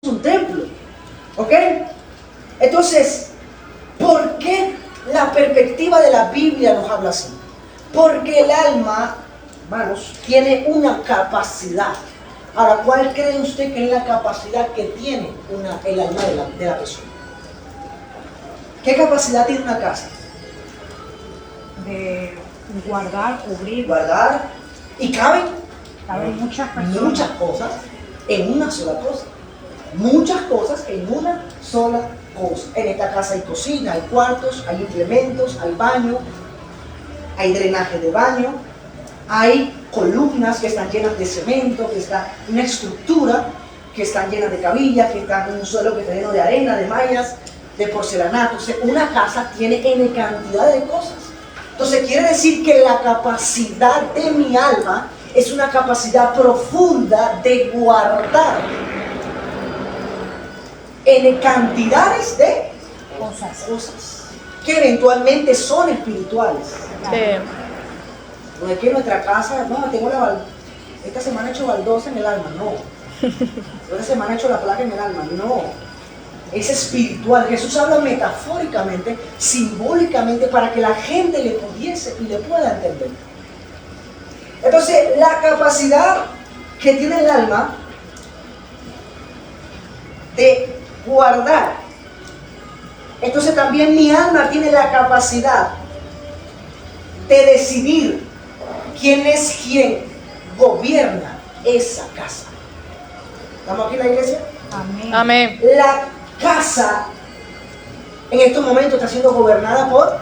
un templo, ¿ok? Entonces, ¿por qué la perspectiva de la Biblia nos habla así? Porque el alma, hermanos, tiene una capacidad. Ahora, ¿cuál cree usted que es la capacidad que tiene el alma de la persona? ¿Qué capacidad tiene una casa? De guardar, cubrir. Guardar, y caben Muchas personas. muchas cosas en una sola cosa. Muchas cosas en una sola cosa. En esta casa hay cocina, hay cuartos, hay implementos, hay baño, hay drenaje de baño, hay columnas que están llenas de cemento, que está una estructura que están llenas de cabillas, que están en un suelo que está lleno de arena, de mallas, de porcelanato. O sea, una casa tiene N cantidad de cosas. Entonces quiere decir que la capacidad de mi alma es una capacidad profunda de guardar en cantidades de cosas que eventualmente son espirituales. Sí. No es que nuestra casa, no, esta semana he hecho baldosa en el alma, no. Esta semana he hecho la placa en el alma, no. Es espiritual. Jesús habla metafóricamente, simbólicamente, para que la gente le pudiese y le pueda entender. Entonces, la capacidad que tiene el alma de guardar. Entonces también mi alma tiene la capacidad de decidir quién es quien gobierna esa casa. ¿Estamos aquí en la iglesia? Amén. Amén. La casa en estos momentos está siendo gobernada por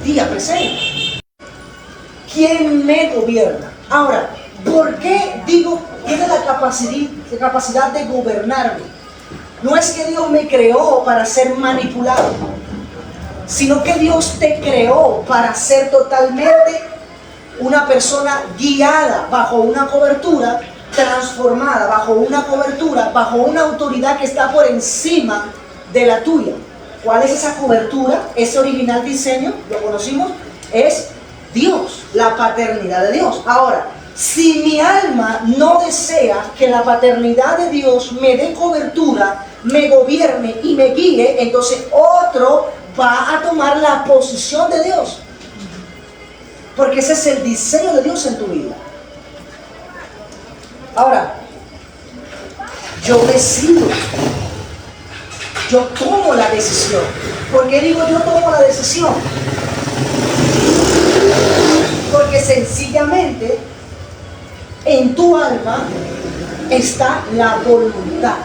día presente. ¿Quién me gobierna? Ahora, ¿por qué digo tiene la capacidad de gobernarme? No es que Dios me creó para ser manipulado, sino que Dios te creó para ser totalmente una persona guiada bajo una cobertura, transformada bajo una cobertura, bajo una autoridad que está por encima de la tuya. ¿Cuál es esa cobertura? Ese original diseño, lo conocimos, es Dios, la paternidad de Dios. Ahora, si mi alma no desea que la paternidad de Dios me dé cobertura, me gobierne y me guíe, entonces otro va a tomar la posición de Dios. Porque ese es el diseño de Dios en tu vida. Ahora, yo decido, yo tomo la decisión. ¿Por qué digo yo tomo la decisión? Porque sencillamente en tu alma está la voluntad,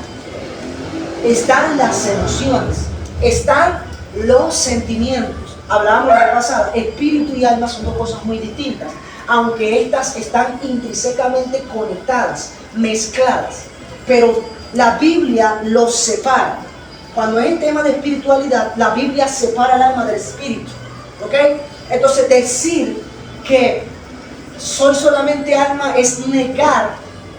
están las emociones, están los sentimientos. Hablábamos la vez pasada, espíritu y alma son dos cosas muy distintas, aunque estas están intrínsecamente conectadas, mezcladas, pero la Biblia los separa. Cuando es el tema de espiritualidad, la Biblia separa el alma del espíritu, ¿ok? Entonces decir que soy solamente alma es negar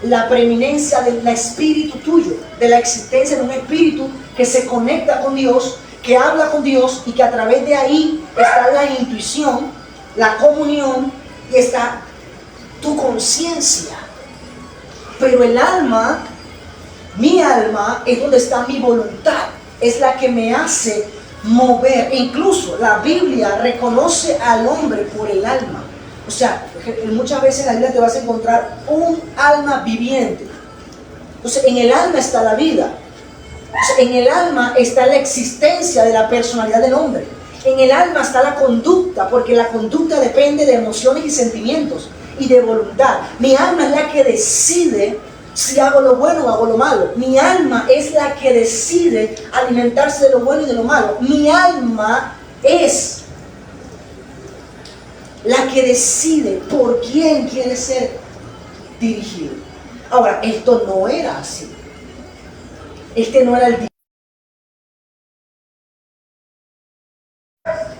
la preeminencia del espíritu tuyo, de la existencia de un espíritu que se conecta con Dios, que habla con Dios y que a través de ahí está la intuición, la comunión y está tu conciencia. Pero el alma, mi alma, es donde está mi voluntad, es la que me hace mover. E incluso la Biblia reconoce al hombre por el alma. O sea, muchas veces en la Biblia te vas a encontrar un alma viviente. Entonces, en el alma está la vida. Entonces, en el alma está la existencia de la personalidad del hombre. En el alma está la conducta, porque la conducta depende de emociones y sentimientos y de voluntad. Mi alma es la que decide si hago lo bueno o hago lo malo. Mi alma es la que decide alimentarse de lo bueno y de lo malo. Mi alma es la que decide por quién quiere ser dirigido. Ahora, esto no era así. Este no era el.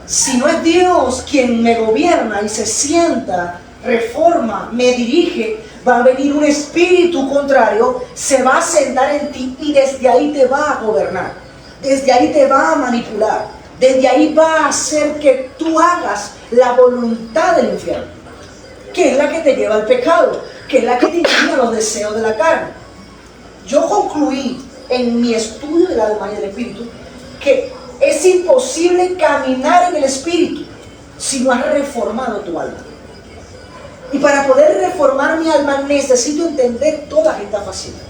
Si no es Dios quien me gobierna y se sienta, reforma, me dirige, va a venir un espíritu contrario, se va a sentar en ti y desde ahí te va a gobernar. Desde ahí te va a manipular. Desde ahí va a hacer que tú hagas la voluntad del infierno, que es la que te lleva al pecado, que es la que te lleva a los deseos de la carne. Yo concluí en mi estudio del alma y del espíritu que es imposible caminar en el espíritu si no has reformado tu alma. Y para poder reformar mi alma necesito entender todas estas facetas.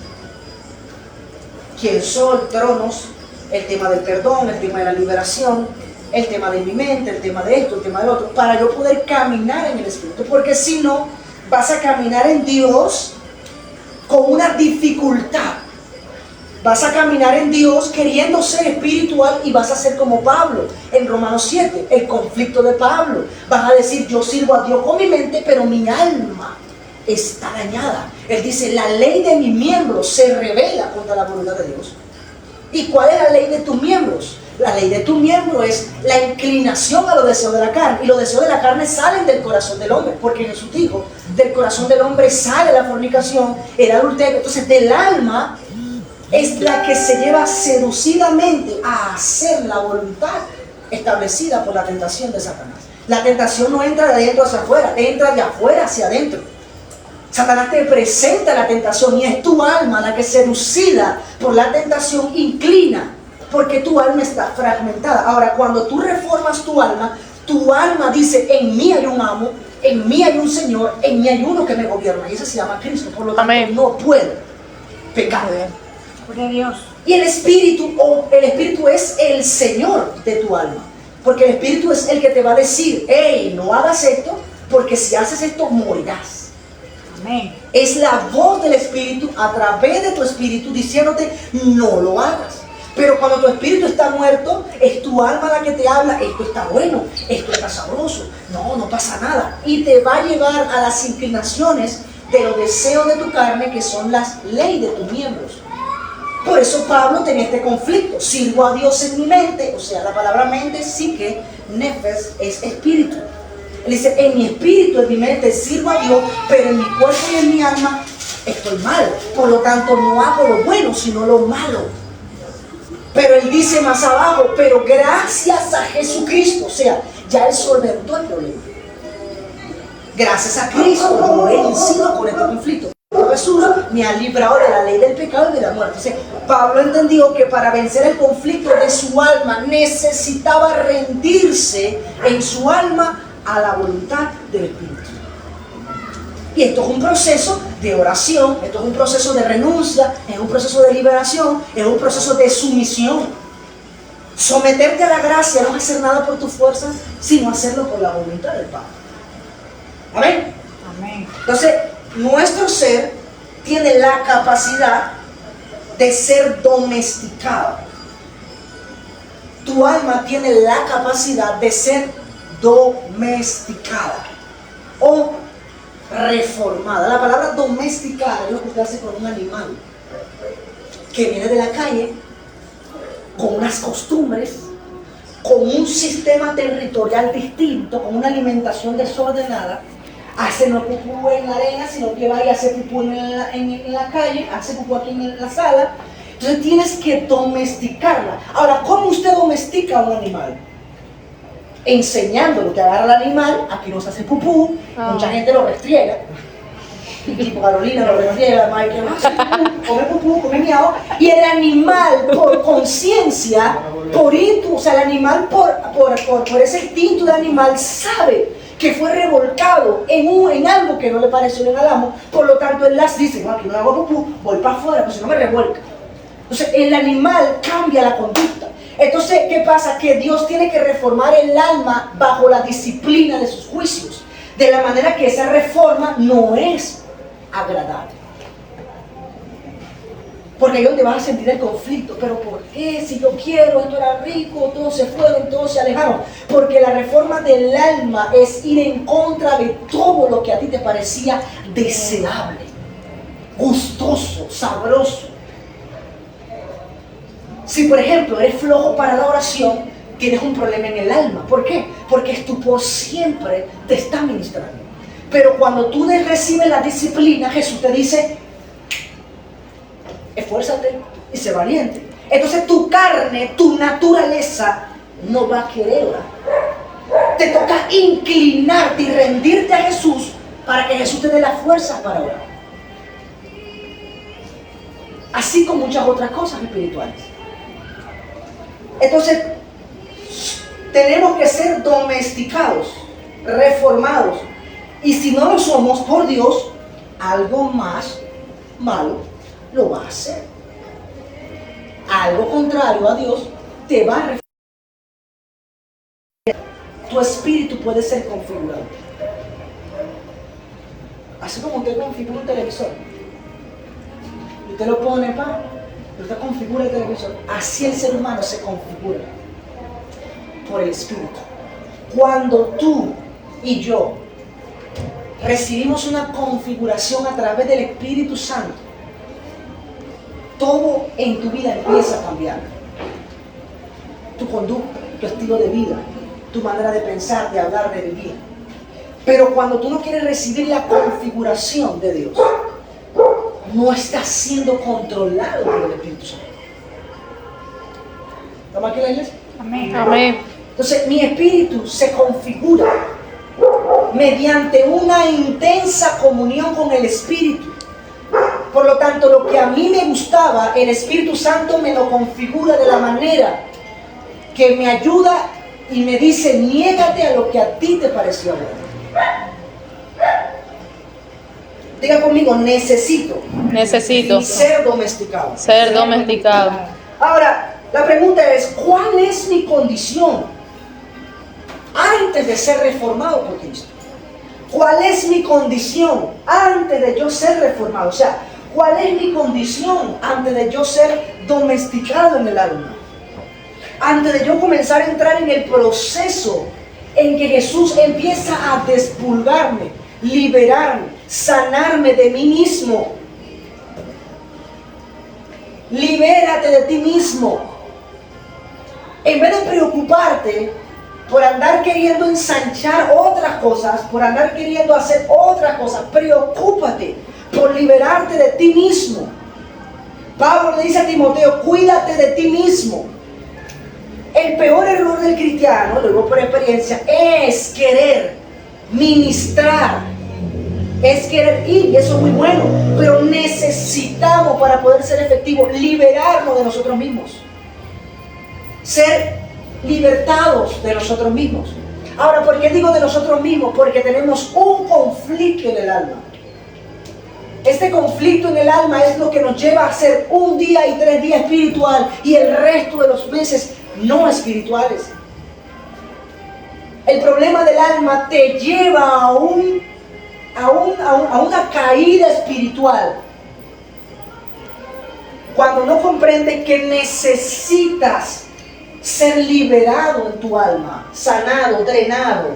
¿Quién soy? Tronos, el tema del perdón, el tema de la liberación, el tema de mi mente, el tema de esto, el tema del otro, para yo poder caminar en el espíritu. Porque si no, vas a caminar en Dios con una dificultad. Vas a caminar en Dios queriendo ser espiritual y vas a ser como Pablo en Romanos 7, el conflicto de Pablo. Vas a decir, yo sirvo a Dios con mi mente, pero mi alma está dañada. Él dice, la ley de mis miembros se revela contra la voluntad de Dios. ¿Y cuál es la ley de tus miembros? La ley de tus miembros es la inclinación a los deseos de la carne. Y los deseos de la carne salen del corazón del hombre, porque Jesús dijo, del corazón del hombre sale la fornicación, el adulterio. Entonces del alma es la que se lleva seducidamente a hacer la voluntad establecida por la tentación de Satanás. La tentación no entra de adentro hacia afuera, entra de afuera hacia adentro. Satanás te presenta la tentación y es tu alma la que, seducida por la tentación, inclina, porque tu alma está fragmentada. Ahora, cuando tú reformas tu alma dice, en mí hay un amo, en mí hay un Señor, en mí hay uno que me gobierna, y ese se llama Cristo. Por lo tanto, no puedo pecar. Gloria a Dios. Y el espíritu es el Señor de tu alma, porque el espíritu es el que te va a decir, hey, no hagas esto, porque si haces esto morirás. Amén. Es la voz del espíritu a través de tu espíritu diciéndote, no lo hagas. Pero cuando tu espíritu está muerto, es tu alma la que te habla, esto está bueno, esto está sabroso, no pasa nada. Y te va a llevar a las inclinaciones de los deseos de tu carne, que son las leyes de tus miembros. Por eso Pablo tenía este conflicto. Sirvo a Dios en mi mente, o sea, la palabra mente, psique, nefes, es espíritu. Él dice, en mi espíritu, en mi mente sirvo a Dios, pero en mi cuerpo y en mi alma estoy mal. Por lo tanto, no hago lo bueno, sino lo malo. Pero él dice más abajo, pero gracias a Jesucristo, o sea, ya él solventó el problema. Gracias a Cristo, yo he vencido con este conflicto. Jesús me ha librado de la ley del pecado y de la muerte. Entonces, Pablo entendió que para vencer el conflicto de su alma necesitaba rendirse en su alma a la voluntad del Espíritu. Y esto es un proceso de oración, esto es un proceso de renuncia, es un proceso de liberación, es un proceso de sumisión. Someterte a la gracia no es hacer nada por tus fuerzas, sino hacerlo por la voluntad del Padre. ¿Amén? Amén. Entonces, nuestro ser tiene la capacidad de ser domesticado. Tu alma tiene la capacidad de ser domesticada o reformada. La palabra domesticada es lo que usted hace con un animal que viene de la calle, con unas costumbres, con un sistema territorial distinto, con una alimentación desordenada. Hace no pupú en la arena, sino que va y hace pupú en la calle, hace pupú aquí en la sala. Entonces tienes que domesticarla. Ahora, ¿cómo usted domestica a un animal? Enseñándolo. Te agarra el animal, aquí no se hace pupú, mucha gente lo restriega. Tipo Carolina lo restriega, Michael come pupú, come miau. Y el animal, por conciencia, por instinto, o sea, el animal por ese instinto del animal sabe que fue revolcado en algo que no le pareció bien al amo. Por lo tanto, él las dice, no, aquí no hago pupú, voy para afuera, pues si no me revuelca. Entonces, el animal cambia la conducta. Entonces, ¿qué pasa? Que Dios tiene que reformar el alma bajo la disciplina de sus juicios, de la manera que esa reforma no es agradable. Porque ahí es donde vas a sentir el conflicto. ¿Pero por qué? Si yo quiero, esto era rico, todos se fueron, todos se alejaron. Porque la reforma del alma es ir en contra de todo lo que a ti te parecía deseable, gustoso, sabroso. Si por ejemplo eres flojo para la oración, tienes un problema en el alma. ¿Por qué? Porque estupor siempre te está ministrando. Pero cuando tú recibes la disciplina, Jesús te dice, esfuérzate y sé valiente. Entonces tu carne, tu naturaleza no va a querer orar. Te toca inclinarte y rendirte a Jesús para que Jesús te dé las fuerzas para orar. así como muchas otras cosas espirituales. Entonces, tenemos que ser domesticados, reformados. Y si no lo somos, por Dios, algo más malo lo va a hacer. Algo contrario a Dios te va a reformar. Tu espíritu puede ser configurado. Así como usted configura un televisor. Y usted lo pone usted configura el televisor. Así el ser humano se configura por el espíritu. Cuando tú y yo recibimos una configuración a través del Espíritu Santo, todo en tu vida empieza a cambiar. Tu conducta, tu estilo de vida, tu manera de pensar, de hablar, de vivir. Pero cuando tú no quieres recibir la configuración de Dios, no estás siendo controlado por el Espíritu Santo. ¿Estamos aquí en la iglesia? Amén. Amén. Entonces mi espíritu se configura mediante una intensa comunión con el Espíritu. Por lo tanto, lo que a mí me gustaba, el Espíritu Santo me lo configura de la manera que me ayuda y me dice, niégate a lo que a ti te pareció bueno. Diga conmigo, necesito ser domesticado. Ser domesticado. Ahora, la pregunta es, ¿cuál es mi condición antes de ser reformado por Cristo? ¿Cuál es mi condición antes de yo ser reformado? O sea, ¿cuál es mi condición antes de yo ser domesticado en el alma? Antes de yo comenzar a entrar en el proceso en que Jesús empieza a despulgarme, liberarme, sanarme de mí mismo. Libérate de ti mismo. En vez de preocuparte por andar queriendo ensanchar otras cosas, por andar queriendo hacer otras cosas, preocúpate por liberarte de ti mismo. Pablo le dice a Timoteo, cuídate de ti mismo. El peor error del cristiano, lo digo por experiencia, es querer ministrar, es querer ir, y eso es muy bueno, pero necesitamos, para poder ser efectivos, liberarnos de nosotros mismos, ser libertados de nosotros mismos. Ahora, ¿por qué digo de nosotros mismos? Porque tenemos un conflicto en el alma. Este conflicto en el alma es lo que nos lleva a ser un día y 3 días espiritual y el resto de los meses no espirituales. El problema del alma te lleva a una caída espiritual cuando no comprendes que necesitas ser liberado en tu alma, sanado, drenado.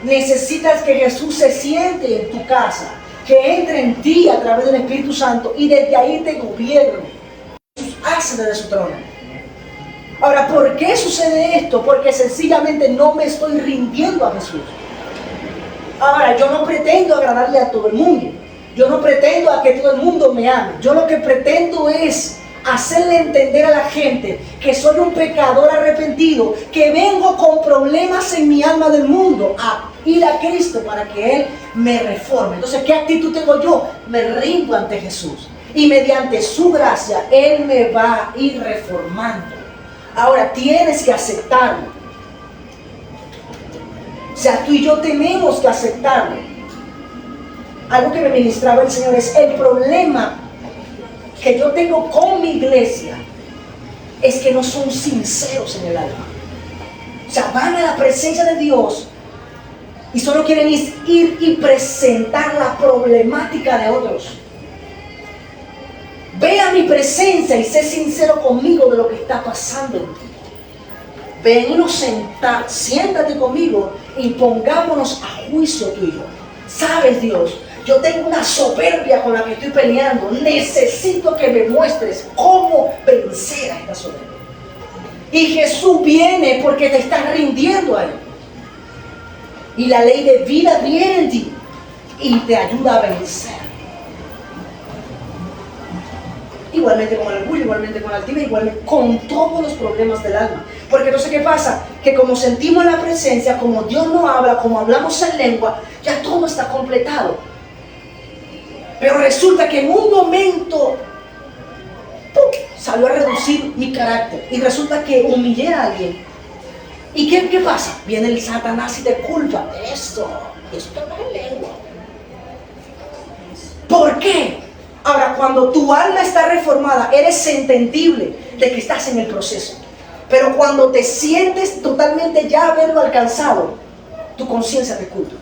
Necesitas que Jesús se siente en tu casa, que entre en ti a través del Espíritu Santo y desde ahí te gobierne. Jesús hace desde su trono. Ahora, ¿por qué sucede esto? Porque sencillamente no me estoy rindiendo a Jesús. Ahora, yo no pretendo agradarle a todo el mundo. Yo no pretendo a que todo el mundo me ame. Yo lo que pretendo es hacerle entender a la gente que soy un pecador arrepentido, que vengo con problemas en mi alma del mundo a ir a Cristo para que Él me reforme. Entonces, ¿qué actitud tengo yo? Me rindo ante Jesús y mediante su gracia Él me va a ir reformando. Ahora, tienes que aceptarlo. O sea, tú y yo tenemos que aceptarlo. Algo que me ministraba el Señor es el problema que yo tengo con mi iglesia es que no son sinceros en el alma. O sea, van a la presencia de Dios y solo quieren ir y presentar la problemática de otros. Ve a mi presencia y sé sincero conmigo de lo que está pasando en ti. Ven, siéntate conmigo y pongámonos a juicio tú y yo. ¿Sabes, Dios? Yo tengo una soberbia con la que estoy peleando. Necesito que me muestres cómo vencer a esta soberbia. Y Jesús viene porque te estás rindiendo a Él. Y la ley de vida viene en ti y te ayuda a vencer. Igualmente con el orgullo, igualmente con la altivez, igualmente con todos los problemas del alma. Porque entonces, ¿qué pasa? Que como sentimos la presencia, como Dios no habla, como hablamos en lengua, ya todo está completado. Pero resulta que en un momento salió a reducir mi carácter. Y resulta que humillé a alguien. ¿Y qué pasa? Viene el Satanás y te culpa. Esto no es lengua. ¿Por qué? Ahora, cuando tu alma está reformada, eres entendible de que estás en el proceso. Pero cuando te sientes totalmente ya haberlo alcanzado, tu conciencia te culpa.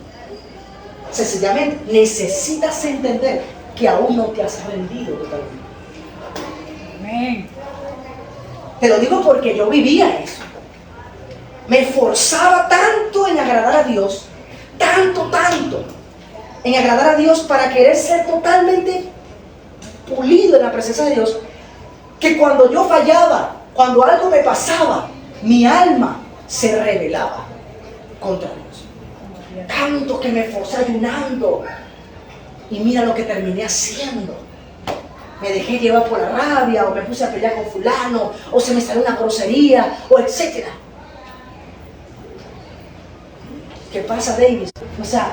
Sencillamente, necesitas entender que aún no te has rendido totalmente. Amén. Te lo digo porque yo vivía eso. Me esforzaba tanto en agradar a Dios, tanto, en agradar a Dios para querer ser totalmente pulido en la presencia de Dios, que cuando yo fallaba, cuando algo me pasaba, mi alma se rebelaba contra Dios. Tanto que me esforcé ayunando y mira lo que terminé haciendo. Me dejé llevar por la rabia, o me puse a pelear con fulano, o se me salió una grosería, o etcétera. ¿Qué pasa, Davis? O sea,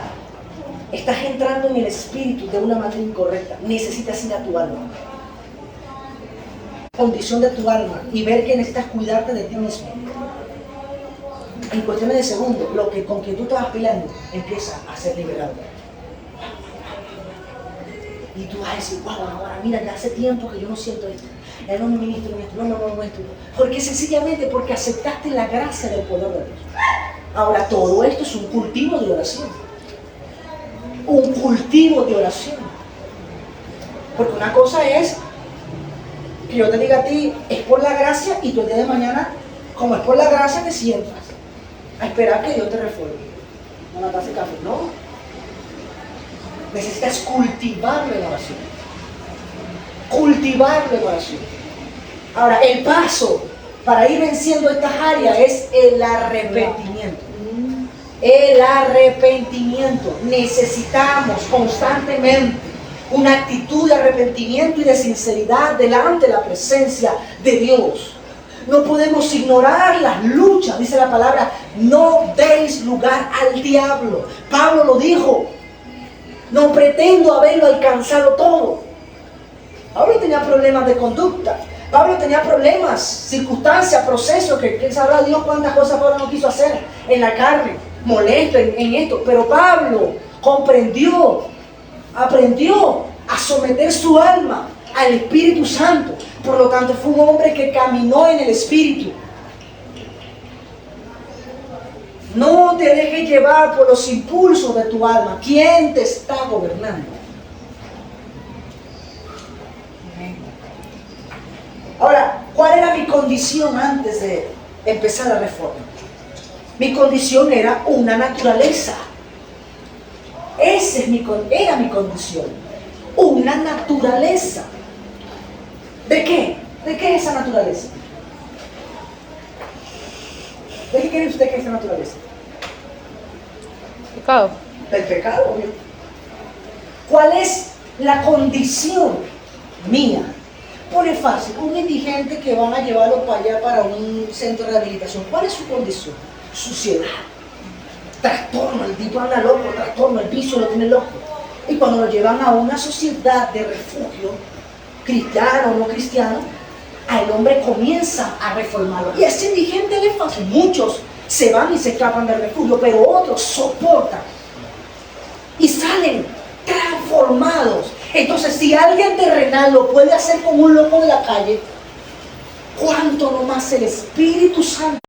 estás entrando en el espíritu de una manera incorrecta. Necesitas ir a tu alma, condición de tu alma, y ver que necesitas cuidarte de ti mismo. En cuestiones de segundos, con quien tú estabas peleando empieza a ser liberado. Y tú vas a decir, wow, ahora mira, ya hace tiempo que yo no siento esto. No me ministro en esto, no esto. Porque porque aceptaste la gracia del poder de Dios. Ahora, todo esto es un cultivo de oración. Un cultivo de oración. Porque una cosa es que yo te diga a ti, es por la gracia, y tú el día de mañana, como es por la gracia, te sientas a esperar que Dios te reforme. No la taza de café, no. Necesitas cultivarlo en oración. Cultivarlo en oración. Ahora, el paso para ir venciendo estas áreas es el arrepentimiento. El arrepentimiento. Necesitamos constantemente una actitud de arrepentimiento y de sinceridad delante de la presencia de Dios. No podemos ignorar las luchas. Dice la palabra, no deis lugar al diablo. Pablo lo dijo. No pretendo haberlo alcanzado todo. Pablo tenía problemas de conducta. Pablo tenía problemas, circunstancias, procesos, que quién sabrá Dios cuántas cosas Pablo no quiso hacer en la carne, molesto en esto. Pero Pablo comprendió, aprendió a someter su alma al Espíritu Santo. Por lo tanto, fue un hombre que caminó en el Espíritu. No te dejes llevar por los impulsos de tu alma. ¿Quién te está gobernando? Ahora, ¿cuál era mi condición antes de empezar la reforma? Mi condición era una naturaleza. Era mi condición. Una naturaleza. ¿De qué? ¿De qué es esa naturaleza? ¿De qué cree usted que es esa naturaleza? Pecado. Del pecado, obvio. ¿Cuál es la condición mía? Pone fácil, un indigente que van a llevarlo para allá, para un centro de rehabilitación. ¿Cuál es su condición? Suciedad, trastorno, el tipo anda loco, trastorno, el vicio lo tiene loco. Y cuando lo llevan a una sociedad de refugio, cristiano o no cristiano, el hombre comienza a reformarlo. Y a ese indigente le pasa. Muchos se van y se escapan del refugio, pero otros soportan y salen transformados. Entonces, si alguien terrenal lo puede hacer como un loco de la calle, ¿cuánto no más el Espíritu Santo